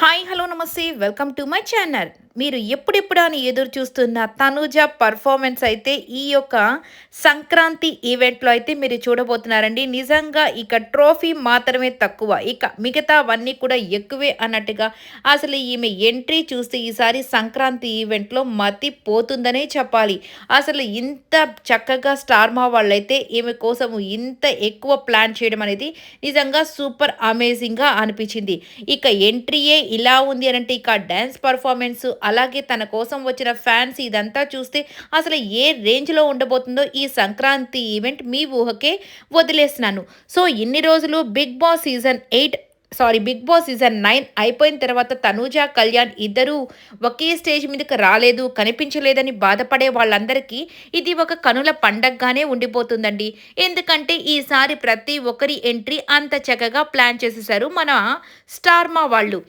Hi hello నమస్తే welcome to my channel. మీరు ఎప్పుడెప్పుడా అని ఎదురు చూస్తున్న తనూజ పర్ఫార్మెన్స్ అయితే ఈ యొక్క సంక్రాంతి ఈవెంట్లో అయితే మీరు చూడబోతున్నారండి. నిజంగా ఇక ట్రోఫీ మాత్రమే తక్కువ, ఇక మిగతావన్నీ కూడా ఎక్కువే అన్నట్టుగా అసలు ఈమె ఎంట్రీ చూస్తే ఈసారి సంక్రాంతి ఈవెంట్లో మతి పోతుందనే చెప్పాలి. అసలు ఇంత చక్కగా స్టార్ మా వాళ్ళైతే ఈమె కోసము ఇంత ఎక్కువ ప్లాన్ చేయడం అనేది నిజంగా సూపర్ అమేజింగ్గా అనిపించింది. ఇక ఎంట్రీయే ఇలా ఉంది అనంటే ఇక డ్యాన్స్ పర్ఫార్మెన్స్ అలాగే తన కోసం వచ్చిన ఫ్యాన్స్ ఇదంతా చూస్తే అసలు ఏ రేంజ్‌లో ఉండబోతుందో ఈ సంక్రాంతి ఈవెంట్ మీ ఊహకే వదిలేస్తున్నాను. సో, ఇన్ని రోజులు 'బిగ్ బాస్' సీజన్ 9 అయిపోయిన తర్వాత తనూజ, కళ్యాణ్ ఇద్దరూ ఒకే స్టేజ్ మీదకి రాలేదు, కనిపించలేదని బాధపడే వాళ్ళందరికీ ఇది ఒక కనుల పండగగానే ఉండిపోతుందండి. ఎందుకంటే ఈసారి ప్రతి ఒక్కరి ఎంట్రీ అంత చక్కగా ప్లాన్ చేసేసారు మన స్టార్మా వాళ్ళు.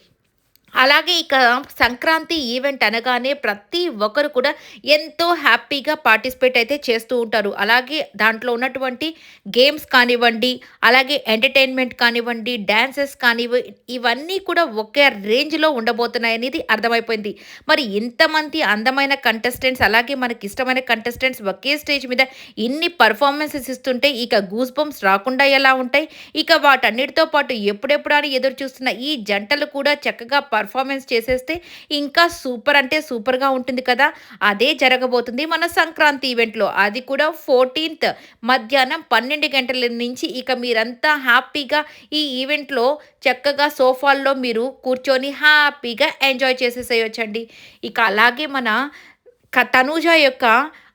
అలాగే ఇక సంక్రాంతి ఈవెంట్ అనగానే ప్రతి ఒక్కరు కూడా ఎంతో హ్యాపీగా పార్టిసిపేట్ అయితే చేస్తూ ఉంటారు. అలాగే దాంట్లో ఉన్నటువంటి గేమ్స్ కానివ్వండి, అలాగే ఎంటర్‌టైన్‌మెంట్ కానివ్వండి, డాన్సెస్ ఇవన్నీ కూడా ఒకే రేంజ్‌లో ఉండబోతున్నాయనేది అర్థమైపోయింది. మరి ఇంతమంది అందమైన కంటెస్టెంట్స్ అలాగే మనకిష్టమైన కంటెస్టెంట్స్ ఒకే స్టేజ్ మీద ఇన్ని పెర్ఫార్మన్సెస్ ఇస్తుంటే ఇక గూస్ బంప్స్ రాకుండా ఎలా ఉంటాయి? ఇక వాటన్నిటితో పాటు ఎప్పుడెప్పుడా అని ఎదురు చూస్తున్న ఈ జంటలు కూడా చక్కగా పర్ఫార్మెన్స్ చేసేస్తే ఇంకా సూపర్ అంటే సూపర్‌గా ఉంటుంది కదా! అదే జరగబోతుంది మన సంక్రాంతి ఈవెంట్‌లో. అది కూడా 14థ్ మధ్యాహ్నం 12 గంటల నుంచి ఇక మీరంతా హ్యాపీగా ఈ ఈవెంట్‌లో చక్కగా సోఫాల్లో మీరు కూర్చొని హ్యాపీగా ఎంజాయ్ చేసేసేయొచ్చండి. ఇక అలాగే మన తనూజ యొక్క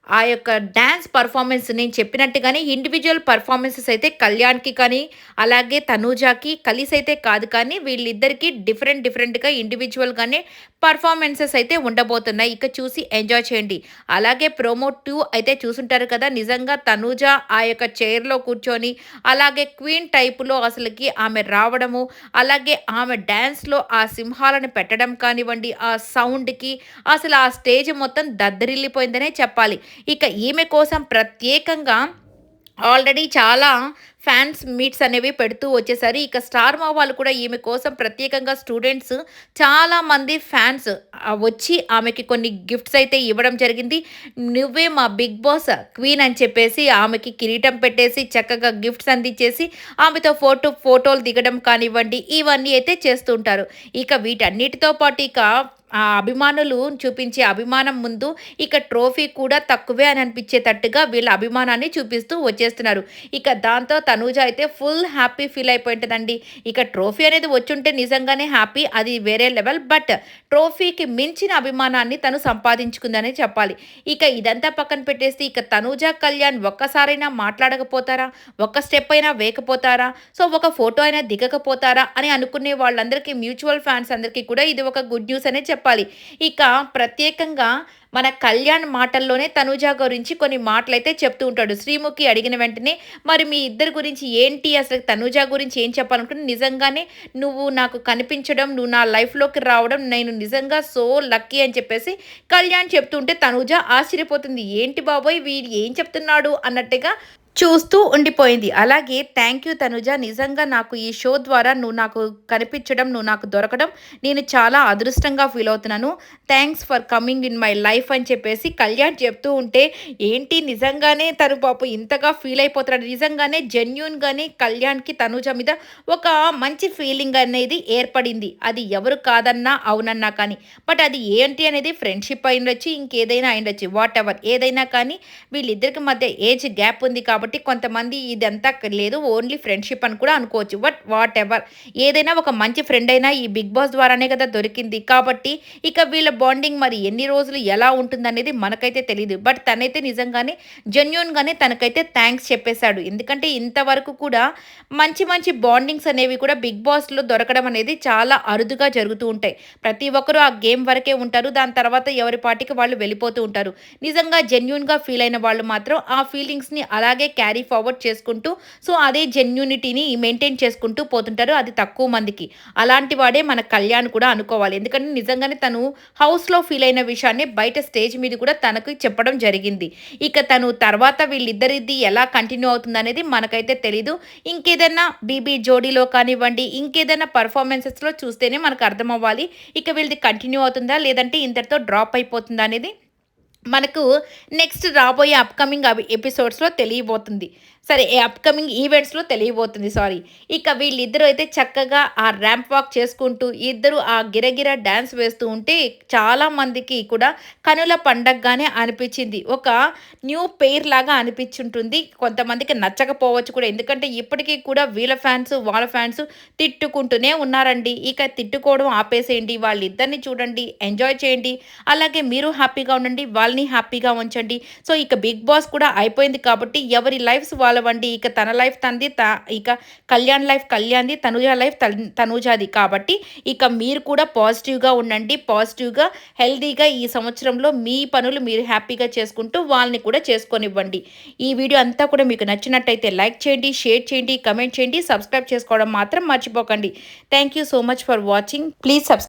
ఆ యొక్క డాన్స్ పర్ఫార్మెన్స్ నేను చెప్పినట్టుగానే ఇండివిడ్యువల్ పర్ఫార్మెన్సెస్ అయితే కళ్యాణ్‌కి కానీ, అలాగే తనూజకి కలిసైతే కాదు కానీ వీళ్ళిద్దరికీ డిఫరెంట్‌గా ఇండివిడ్యువల్‌గానే పర్ఫార్మెన్సెస్ అయితే ఉండబోతున్నాయి. ఇక చూసి ఎంజాయ్ చేయండి. అలాగే ప్రోమో 2 అయితే చూసుంటారు కదా! నిజంగా తనూజ ఆ యొక్క చైర్‌లో కూర్చొని అలాగే క్వీన్ టైప్‌లో అసలకి ఆమె రావడము, అలాగే ఆమె డాన్స్‌లో ఆ సింహాలను పెట్టడం కానివ్వండి, ఆ సౌండ్‌కి అసలు ఆ స్టేజ్ మొత్తం దద్దరిల్లిపోయిందనే చెప్పాలి. ఇక ఈమె కోసం ప్రత్యేకంగా ఆల్రెడీ చాలా ఫ్యాన్స్ మీట్స్ అనేవి పెడుతూ వచ్చేసారు. ఇక స్టార్ మా వాళ్ళు కూడా ఈమె కోసం ప్రత్యేకంగా స్టూడెంట్స్ చాలామంది ఫ్యాన్స్ వచ్చి ఆమెకి కొన్ని గిఫ్ట్స్ అయితే ఇవ్వడం జరిగింది. నువ్వే మా 'బిగ్ బాస్' క్వీన్ అని చెప్పేసి ఆమెకి కిరీటం పెట్టేసి చక్కగా గిఫ్ట్స్ అందించేసి ఆమెతో ఫోటోలు దిగడం కానివ్వండి, ఇవన్నీ అయితే చేస్తూ ఉంటారు. ఇక వీటన్నిటితో పాటు ఇక ఆ అభిమానులు చూపించే అభిమానం ముందు ఇక ట్రోఫీ కూడా తక్కువే అని అనిపించేటట్టుగా వీళ్ళ అభిమానాన్ని చూపిస్తూ వచ్చేస్తున్నారు. ఇక దాంతో తనూజ అయితే ఫుల్ హ్యాపీ ఫీల్ అయిపోయి ఉంటదండి. ఇక ట్రోఫీ అనేది వచ్చుంటే నిజంగానే హ్యాపీ, అది వేరే లెవెల్. బట్ ట్రోఫీకి మించిన అభిమానాన్ని తను సంపాదించుకుందనే చెప్పాలి. ఇక ఇదంతా పక్కన పెట్టేస్తే ఇక తనూజ, కళ్యాణ్ ఒక్కసారైనా మాట్లాడకపోతారా? ఒక్క స్టెప్ అయినా వేయకపోతారా? సో, ఒక ఫోటో అయినా దిగకపోతారా? అని అనుకునే వాళ్ళందరికీ, మ్యూచువల్ ఫ్యాన్స్ అందరికీ కూడా ఇది ఒక గుడ్ న్యూస్ అనే చెప్పాలి. ఇక ప్రత్యేకంగా మన కళ్యాణ్ మాటల్లోనే తనూజ గురించి కొన్ని మాటలైతే చెప్తూ ఉంటాడు. శ్రీముఖి అడిగిన వెంటనే మరి మీ ఇద్దరి గురించి ఏంటి, అసలు తనూజ గురించి ఏం చెప్పాలనుకుంటే, నిజంగానే నువ్వు నాకు కనిపించడం, నువ్వు నా లైఫ్‌లోకి రావడం నేను నిజంగా సో లక్కీ అని చెప్పేసి కళ్యాణ్ చెప్తుంటే తనూజ ఆశ్చర్యపోతుంది. ఏంటి బాబోయ్! వీడు ఏం చెప్తున్నాడు అన్నట్టుగా చూస్తూ ఉండిపోయింది. అలాగే థ్యాంక్ యూ తనుజ. నిజంగా నాకు ఈ షో ద్వారా నువ్వు నాకు కనిపించడం, నువ్వు నాకు దొరకడం నేను చాలా అదృష్టంగా ఫీల్ అవుతున్నాను. Thanks for coming in my life అని చెప్పేసి కళ్యాణ్ చెప్తూ ఉంటే, ఏంటి నిజంగానే తను పాపం ఇంతగా ఫీల్ అయిపోతున్నాడు. నిజంగానే జెన్యూన్‌గానే కళ్యాణ్‌కి తనుజ మీద ఒక మంచి ఫీలింగ్ అనేది ఏర్పడింది. అది ఎవరు కాదన్నా, అవునన్నా కానీ. బట్ అది ఏంటి అనేది ఫ్రెండ్‌షిప్ అయ్యుండొచ్చు, ఇంకేదైనా అయ్యుండొచ్చు. వాటెవర్ ఏదైనా కానీ వీళ్ళిద్దరికి మధ్య ఏజ్ గ్యాప్ ఉంది కాబట్టి కొంతమంది ఇదంతా లేదు, ఓన్లీ ఫ్రెండ్షిప్ అని కూడా అనుకోవచ్చు. బట్ వాట్ ఎవర్ ఏదైనా ఒక మంచి ఫ్రెండ్ అయినా ఈ 'బిగ్ బాస్' ద్వారానే కదా దొరికింది. కాబట్టి ఇక వీళ్ళ బాండింగ్ మరి ఎన్ని రోజులు ఎలా ఉంటుందనేది మనకైతే తెలీదు. బట్ తనైతే నిజంగానే జెన్యూన్‌గానే తనకైతే థాంక్స్ చెప్పేశాడు. ఎందుకంటే ఇంతవరకు కూడా మంచి బాండింగ్స్ అనేవి కూడా 'బిగ్ బాస్'లో దొరకడం అనేది చాలా అరుదుగా జరుగుతూ ఉంటాయి. ప్రతి ఒక్కరు ఆ గేమ్ వరకే ఉంటారు. దాని తర్వాత ఎవరి పాటికి వాళ్ళు వెళ్ళిపోతూ ఉంటారు. నిజంగా జెన్యూన్‌గా ఫీల్ అయిన వాళ్ళు మాత్రం ఆ ఫీలింగ్స్‌ని అలాగే క్యారీ ఫార్వర్డ్ చేసుకుంటూ సో అదే జెన్యూనిటీని మెయింటైన్ చేసుకుంటూ పోతుంటారు. అది తక్కువ మందికి. అలాంటి వాడే మన కళ్యాణ్ కూడా అనుకోవాలి. ఎందుకంటే నిజంగానే తను హౌస్‌లో ఫీల్ అయిన విషయాన్ని బయట స్టేజ్ మీద కూడా తనకి చెప్పడం జరిగింది. ఇక తను తర్వాత వీళ్ళిద్దరిది ఎలా కంటిన్యూ అవుతుందనేది మనకైతే తెలీదు. ఇంకేదన్నా బీబీ జోడీలో కానివ్వండి, ఇంకేదైనా పెర్ఫార్మన్సెస్‌లో చూస్తేనే మనకు అర్థమవ్వాలి. ఇక వీళ్ళది కంటిన్యూ అవుతుందా? లేదంటే ఇంతటితో డ్రాప్ అయిపోతుందా అనేది మనకు నెక్స్ట్ రాబోయే అప్‌కమింగ్ ఎపిసోడ్స్‌లో తెలియబోతుంది. సరే అప్‌కమింగ్ ఈవెంట్స్‌లో తెలియబోతుంది సారీ. ఇక వీళ్ళిద్దరూ అయితే చక్కగా ఆ ర్యాంప్ వాక్ చేసుకుంటూ ఇద్దరు ఆ గిరగిర డాన్స్ వేస్తూ ఉంటే చాలా మందికి కూడా కనుల పండగగానే అనిపించింది. ఒక న్యూ పెయిర్ లాగా అనిపించుంటుంది. కొంతమందికి నచ్చకపోవచ్చు కూడా. ఎందుకంటే ఇప్పటికి కూడా వీళ్ళ ఫ్యాన్స్, వాళ్ళ ఫ్యాన్స్ తిట్టుకుంటూనే ఉన్నారండి. ఇక తిట్టుకోవడం ఆపేసేయండి. వాళ్ళిద్దరిని చూడండి, ఎంజాయ్ చేయండి. అలాగే మీరు హ్యాపీగా ఉండండి. వాళ్ళని హ్యాపీగా ఉంచండి. సో, ఇక 'బిగ్ బాస్' కూడా అయిపోయింది కాబట్టి ఎవరి లైఫ్స్ వాళ్ళవండి. ఇక తన లైఫ్ తనది. ఇక కళ్యాణ్ లైఫ్ కళ్యాణ్‌ది. తనుజ లైఫ్ తనూజాది. కాబట్టి ఇక మీరు కూడా పాజిటివ్‌గా ఉండండి. పాజిటివ్‌గా, హెల్తీగా ఈ సంవత్సరంలో మీ పనులు మీరు హ్యాపీగా చేసుకుంటూ వాళ్ళని కూడా చేసుకోనివ్వండి. ఈ వీడియో అంతా కూడా మీకు నచ్చినట్టయితే లైక్ చేయండి, షేర్ చేయండి, కమెంట్ చేయండి, సబ్స్క్రైబ్ చేసుకోవడం మాత్రం మర్చిపోకండి. Thank you so much for watching. Please